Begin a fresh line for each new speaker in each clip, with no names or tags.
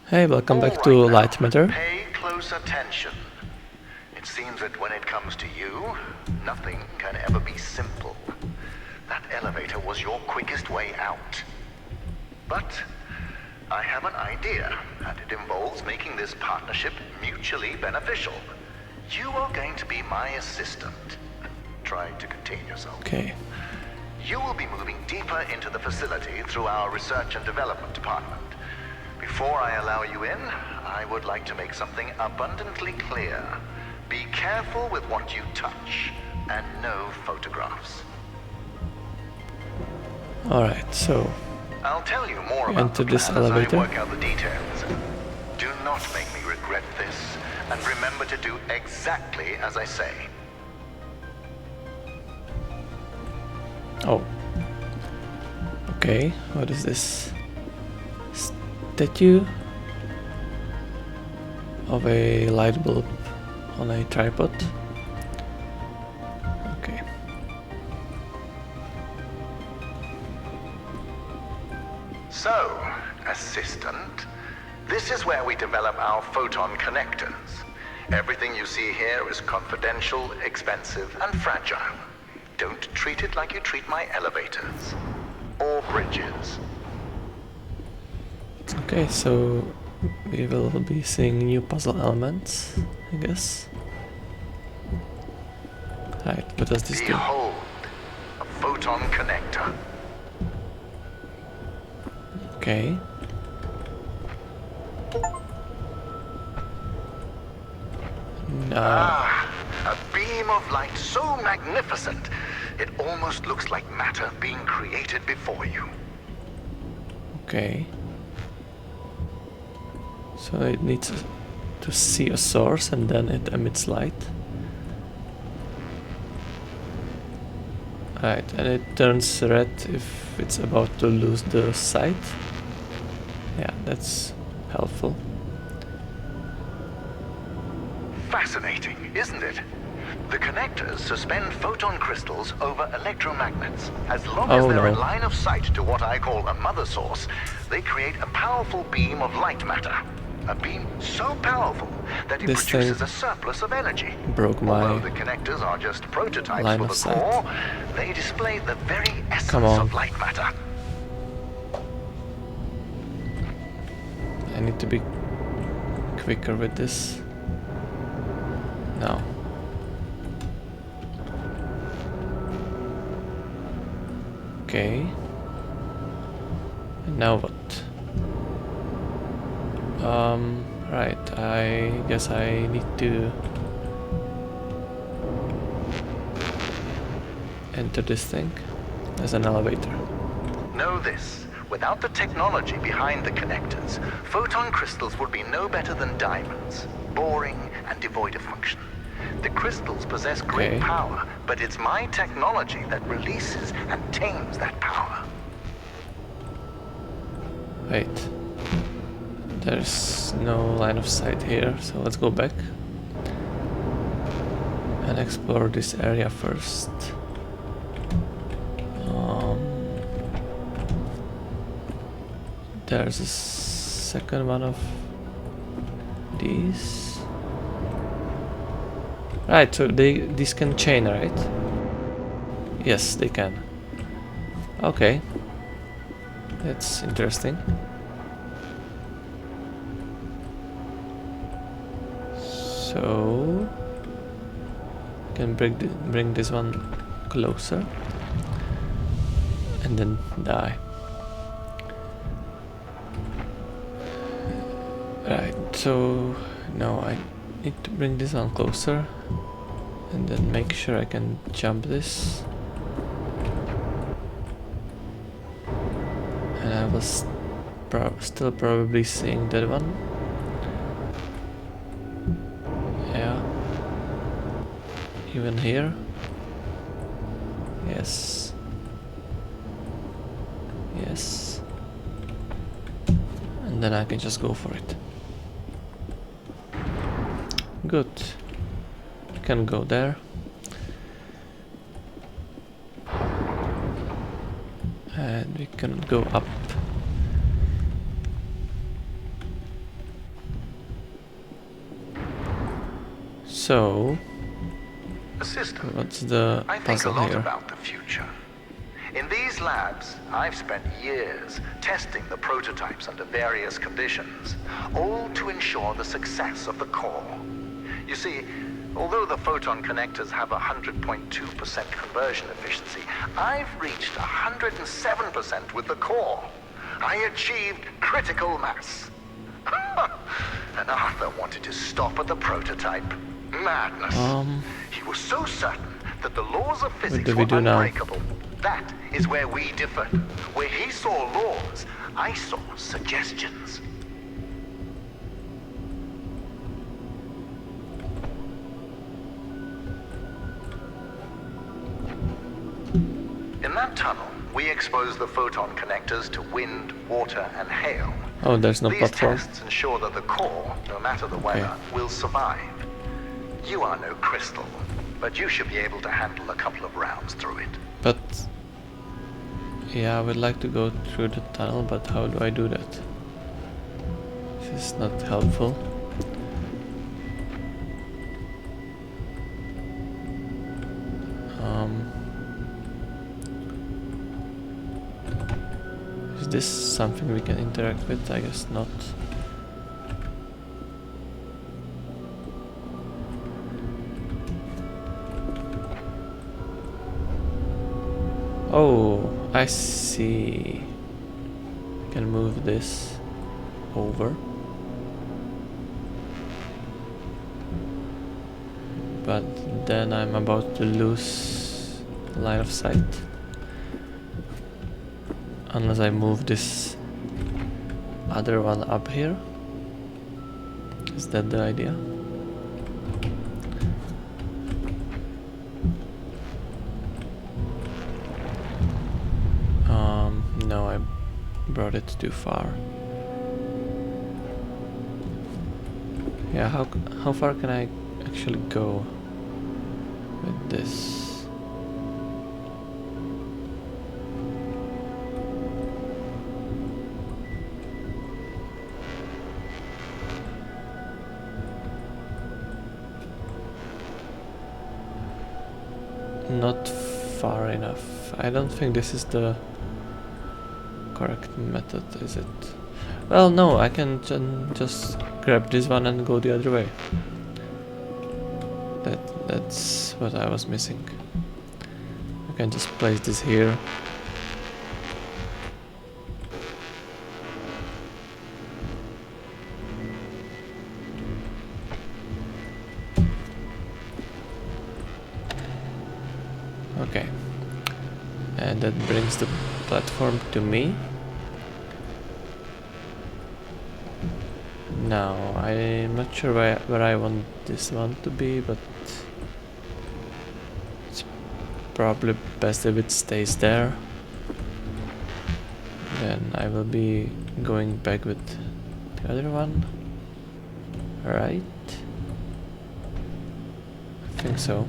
Hey, welcome back to
All right,
Light
now,
Matter.
pay close attention. It seems that when it comes to you, nothing can ever be simple. That elevator was your quickest way out. But I have an idea, and it involves making this partnership mutually beneficial. You are going to be my assistant. Try to contain yourself.
Okay.
You will be moving deeper into the facility through our research and development department. Before I allow you in, I would like to make something abundantly clear. Be careful with what you touch, and no photographs.
Alright, so
I'll tell you more
You
about the
enter this
plan as I
elevator.
work out the details. Do not make me regret this, and remember to do exactly as I say.
Oh. Okay, what is this? Statue of a light bulb on a tripod. Okay.
So, assistant, this is where we develop our photon connectors. Everything you see here is confidential, expensive, and fragile. Don't treat it like you treat my elevators. Or bridges.
Okay, so we will be seeing new puzzle elements, I guess. Right, what does this do?
Behold, a photon connector.
Okay.
A beam of light so magnificent, it almost looks like matter being created before you.
Okay. So it needs to see a source and then it emits light. Right, and it turns red if it's about to lose the sight. Yeah, that's helpful.
Fascinating, isn't it? The connectors suspend photon crystals over electromagnets. As long as they're in line of sight to what I call a mother source, they create a powerful beam of light matter. A beam so powerful that it produces a surplus of energy.
Broke my
Although the connectors are just prototypes
line
for
of
the
sight.
core, they display the very essence
Come on.
of light matter.
I need to be quicker with this. No. Okay. And now what? Right, I guess I need to enter this thing as an elevator.
Know this. Without the technology behind the connectors, photon crystals would be no better than diamonds. Boring and devoid of function. The crystals possess great power, but it's my technology that releases and tames that power.
Wait. There's no line of sight here, so let's go back and explore this area first. There's a second one of these. Right, so these can chain, right? Yes, they can. Okay. That's interesting. So can bring this one closer and then die. Right, so now I need to bring this one closer and then make sure I can jump this. And I was still probably seeing that one. Yeah. Even here. Yes. Yes. And then I can just go for it. Good. Can go there. And we can go up. So,
Assistant,
what's the
I think a
puzzle
lot
here?
about the future. In these labs, I've spent years testing the prototypes under various conditions, all to ensure the success of the core. You see, although the photon connectors have 100.2% conversion efficiency, I've reached 107% with the core. I achieved critical mass. And Arthur wanted to stop at the prototype. Madness. He was so certain that the laws of physics
do
were
we do now?
unbreakable. That is where we differed. Where he saw laws, I saw suggestions. In that tunnel, we exposed the photon connectors to wind, water, and hail.
Oh, there's no
These
platform.
tests ensure that the core, no matter the weather, will survive. You are no crystal, but you should be able to handle a couple of rounds through it.
But yeah, I would like to go through the tunnel, but how do I do that? This is not helpful. Is this something we can interact with? I guess not. Oh, I see. I can move this over. But then I'm about to lose line of sight. Unless I move this other one up here. Is that the idea? No, I brought it too far. Yeah, how far can I actually go with this? Not far enough. I don't think this is the correct method, is it? Well, no, I can just grab this one and go the other way. That's what I was missing. I can just place this here. Okay. And that brings the platform to me. Now, I'm not sure where I want this one to be, but it's probably best if it stays there. Then I will be going back with the other one. Right? I think so.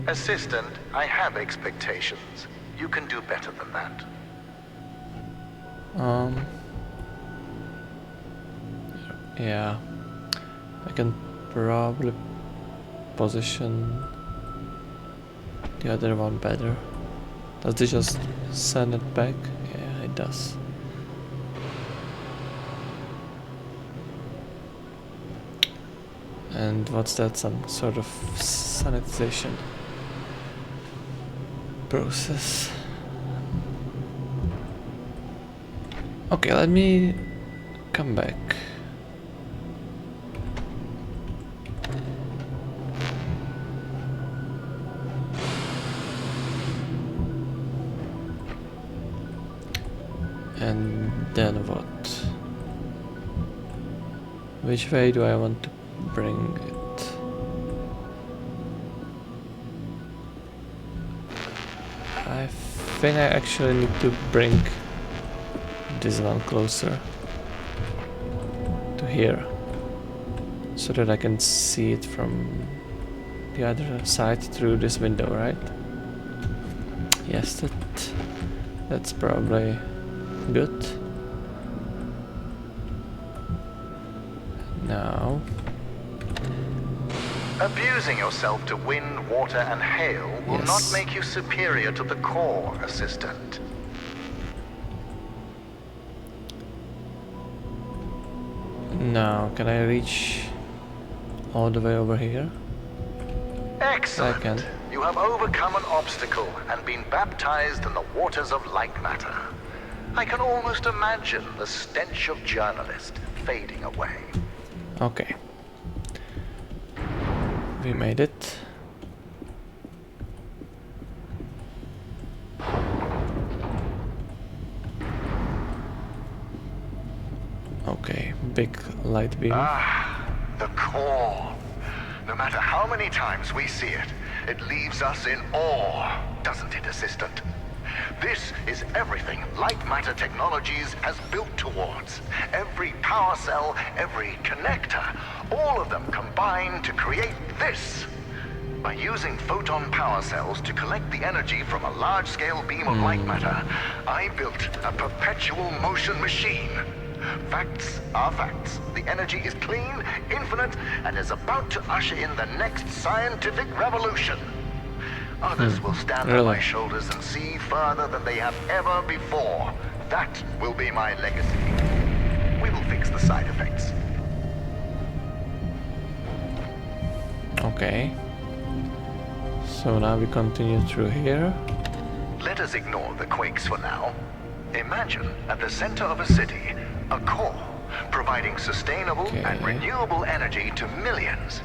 Assistant, I have expectations. You can do better than that.
Yeah, I can probably position the other one better. Does this just send it back? Yeah, it does. And what's that? Some sort of sanitization process. Okay, let me come back. And then what? Which way do I want to bring it? I think I actually need to bring this one closer to here, so that I can see it from the other side through this window, right? Yes, that's probably good. Now.
Abusing yourself to wind, water, and hail will
Yes.
not make you superior to the core, Assistant.
Now, can I reach all the way over here?
Excellent.
I can.
You have overcome an obstacle and been baptized in the waters of light matter. I can almost imagine the stench of journalist fading away.
Okay. We made it. Okay, big light beam.
Ah, the core. No matter how many times we see it, it leaves us in awe, doesn't it, Assistant? This is everything Light Matter Technologies has built towards. Every power cell, every connector, all of them combine to create this. By using photon power cells to collect the energy from a large-scale beam of light matter, I built a perpetual motion machine. Facts are facts. The energy is clean, infinite, and is about to usher in the next scientific revolution. Others will stand on my shoulders and see further than they have ever before. That will be my legacy. We will fix the side effects.
Okay. So now we continue through here.
Let us ignore the quakes for now. Imagine at the center of a city, a core, providing sustainable and renewable energy to millions.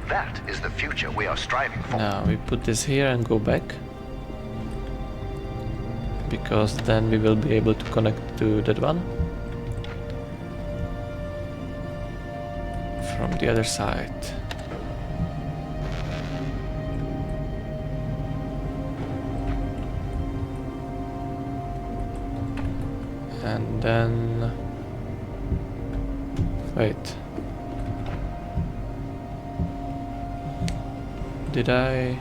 That is the future we are striving for.
Now we put this here and go back. Because then we will be able to connect to that one. From the other side. And then... Wait. Did I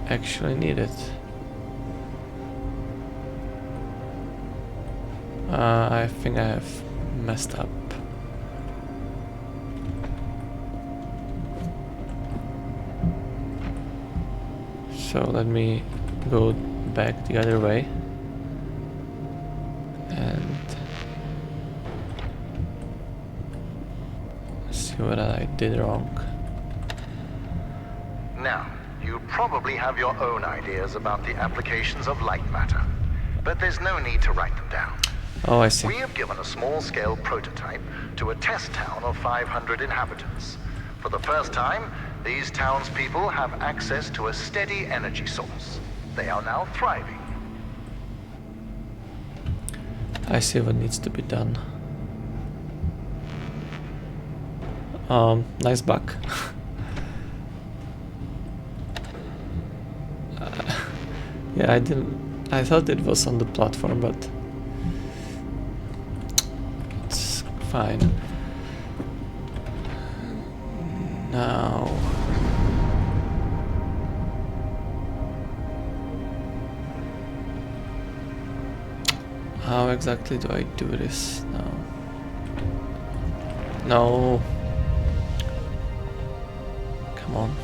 actually need it? I think I have messed up. So let me go back the other way. And see what I did wrong.
Now, you probably have your own ideas about the applications of light matter, but there's no need to write them down.
Oh, I see.
We have given a small-scale prototype to a test town of 500 inhabitants. For the first time, these townspeople have access to a steady energy source. They are now thriving.
I see what needs to be done. Nice bug. Yeah, I thought it was on the platform, but it's fine. Now, how exactly do I do this now? No. Come on.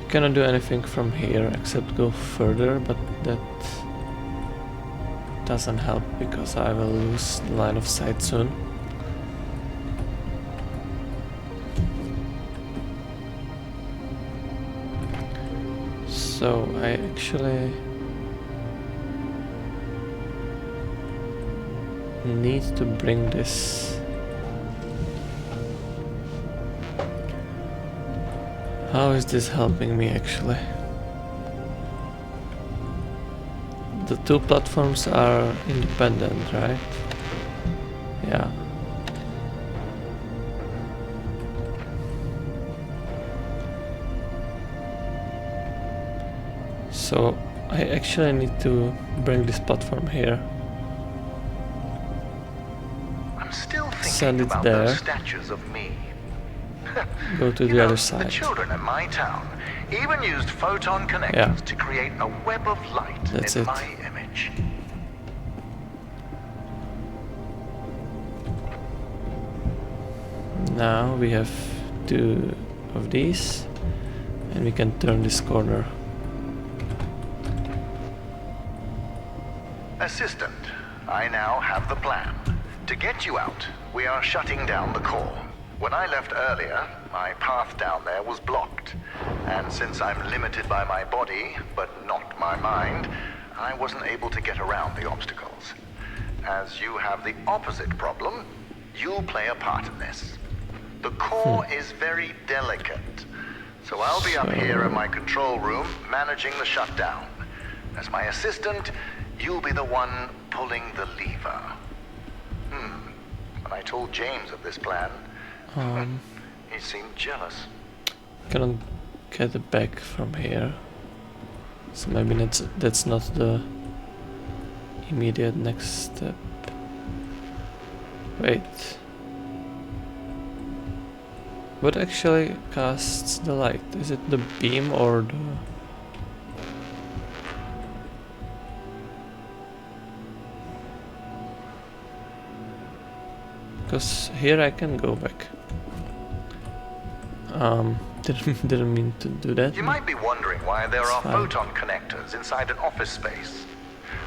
Cannot do anything from here except go further, but that doesn't help because I will lose the line of sight soon. So I actually need to bring this . How is this helping me actually? The two platforms are independent, right? Yeah. So I actually need to bring this platform here.
I'm still
Send
thinking
it
about
there.
those statues of me.
Go to
You
the
know,
other side.
The children in my town even used photon connectors to create a web of light
That's
in
it.
my image.
now we have 2 of these, and we can turn this corner.
Assistant, I now have the plan. To get you out, we are shutting down the core. When I left earlier, my path down there was blocked. And since I'm limited by my body, but not my mind, I wasn't able to get around the obstacles. As you have the opposite problem, you'll play a part in this. The core is very delicate, so I'll be up here in my control room managing the shutdown. As my assistant, you'll be the one pulling the lever. When I told James of this plan, he seemed jealous.
Cannot get it back from here, so maybe that's not the immediate next step. Wait, what actually casts the light? Is it the beam or the... Because here I can go back. Didn't mean to do that.
You might be wondering why there are
fine.
photon connectors inside an office space.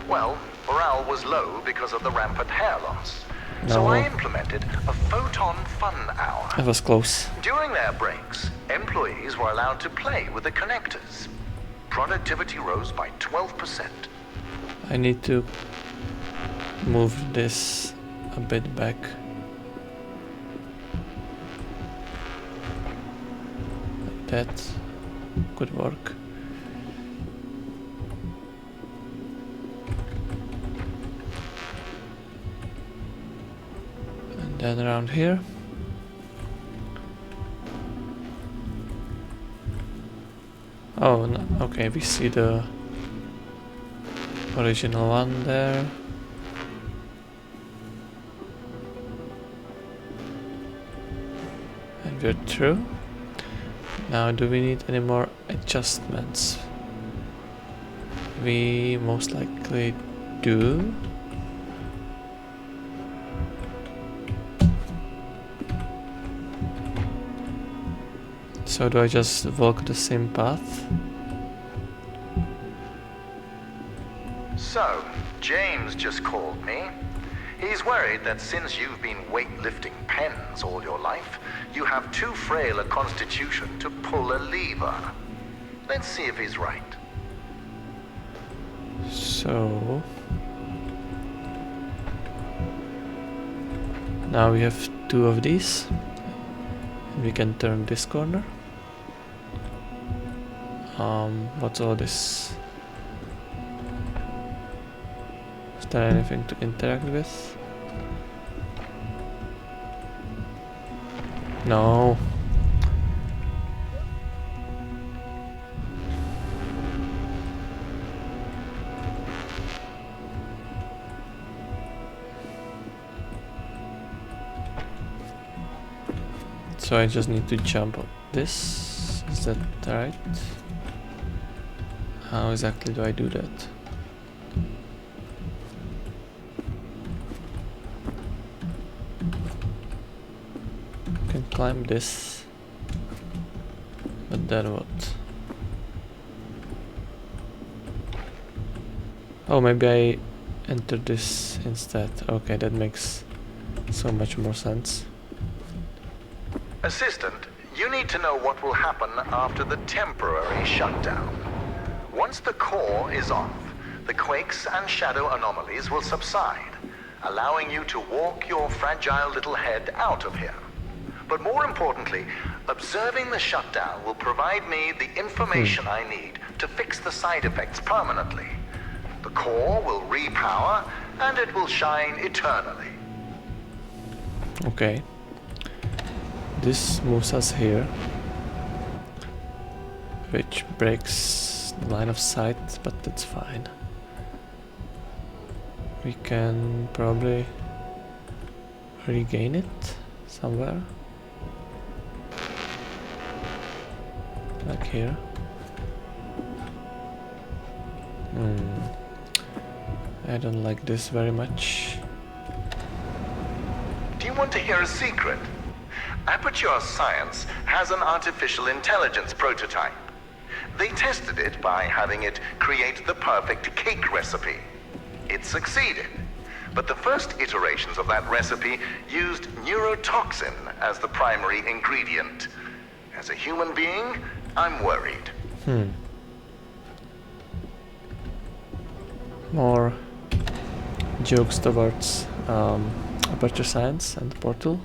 Well, morale was low because of the rampant hair loss. So
No.
I implemented a photon fun hour.
That was close.
During their breaks, employees were allowed to play with the connectors. Productivity rose by 12%.
I need to move this a bit back. That could work. And then around here. Oh, no, okay, we see the original one there. And we're through. Now, do we need any more adjustments? We most likely do. So do I just walk the same path?
So, James just called me. He's worried that since you've been weightlifting pens all your life, you have too frail a constitution to pull a lever. Let's see if he's right.
So now we have 2 of these, and we can turn this corner. What's all this? Is there anything to interact with? No. So I just need to jump on this. Is that right? How exactly do I do that? Can climb this, but then what? Oh, maybe I enter this instead. Okay, that makes so much more sense.
Assistant, you need to know what will happen after the temporary shutdown. Once the core is off, the quakes and shadow anomalies will subside, allowing you to walk your fragile little head out of here. But more importantly, observing the shutdown will provide me the information I need to fix the side effects permanently. The core will repower, and it will shine eternally.
Okay. This moves us here, which breaks the line of sight, but that's fine. We can probably regain it somewhere. Like here. I don't like this very much.
Do you want to hear a secret? Aperture Science has an artificial intelligence prototype. They tested it by having it create the perfect cake recipe. It succeeded, but the first iterations of that recipe used neurotoxin as the primary ingredient. As a human being, I'm worried.
More jokes towards Aperture Science and Portal.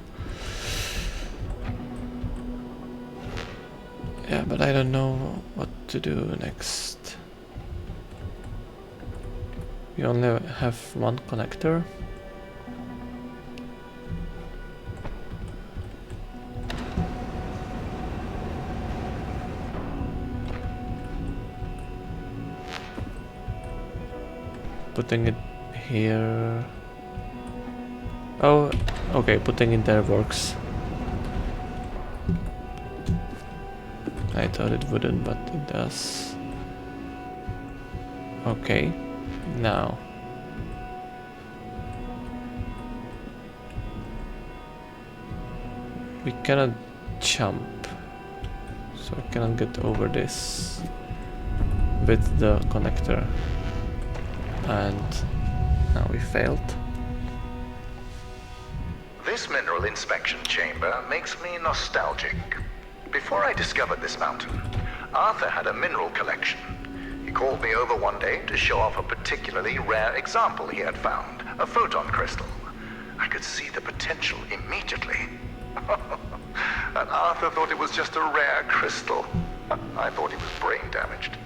Yeah, but I don't know what to do next. We only have one connector. Putting it here. Oh, okay, putting it there works. I thought it wouldn't, but it does. Okay, now. We cannot jump, so I cannot get over this with the connector. And now we failed.
This mineral inspection chamber makes me nostalgic. Before I discovered this mountain, Arthur had a mineral collection. He called me over one day to show off a particularly rare example he had found, a photon crystal. I could see the potential immediately. And Arthur thought it was just a rare crystal. I thought he was brain damaged.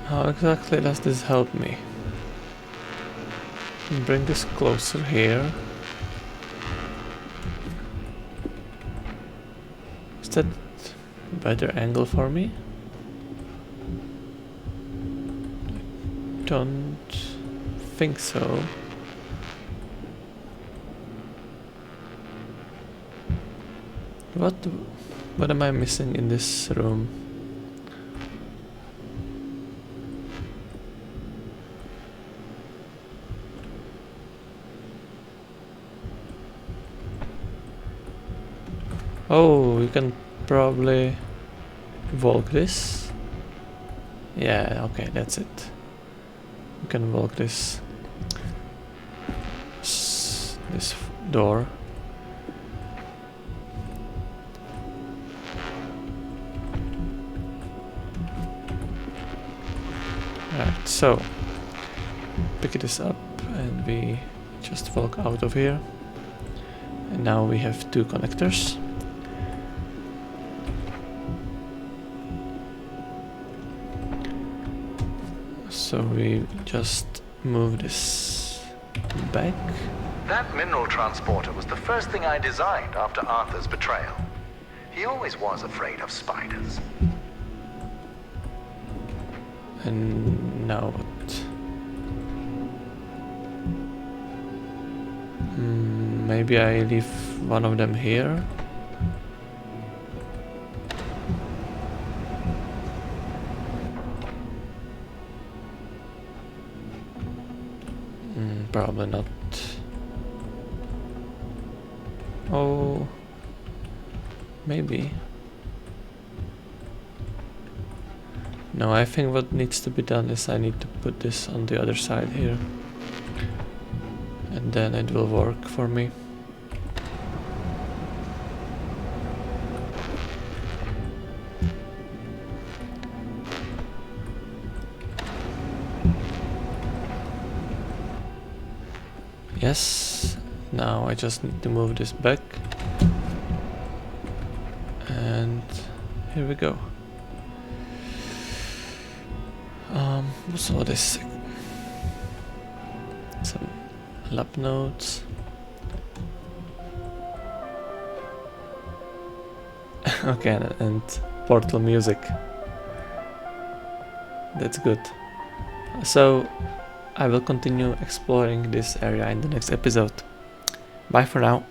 How exactly does this help me? Bring this closer here. Is that a better angle for me? I don't think so. What am I missing in this room? Oh, you can probably walk this. Yeah, okay, that's it. You can walk this door. Right, so pick this up and we just walk out of here. And now we have two connectors. So we just move this back.
That mineral transporter was the first thing I designed after Arthur's betrayal. He always was afraid of spiders.
And now what? Maybe I leave one of them here. Probably not. Oh, maybe. No, I think what needs to be done is I need to put this on the other side here. And then it will work for me. Yes, now I just need to move this back. And here we go. What's all this? Some lab notes. Okay, and Portal music. That's good. So I will continue exploring this area in the next episode. Bye for now.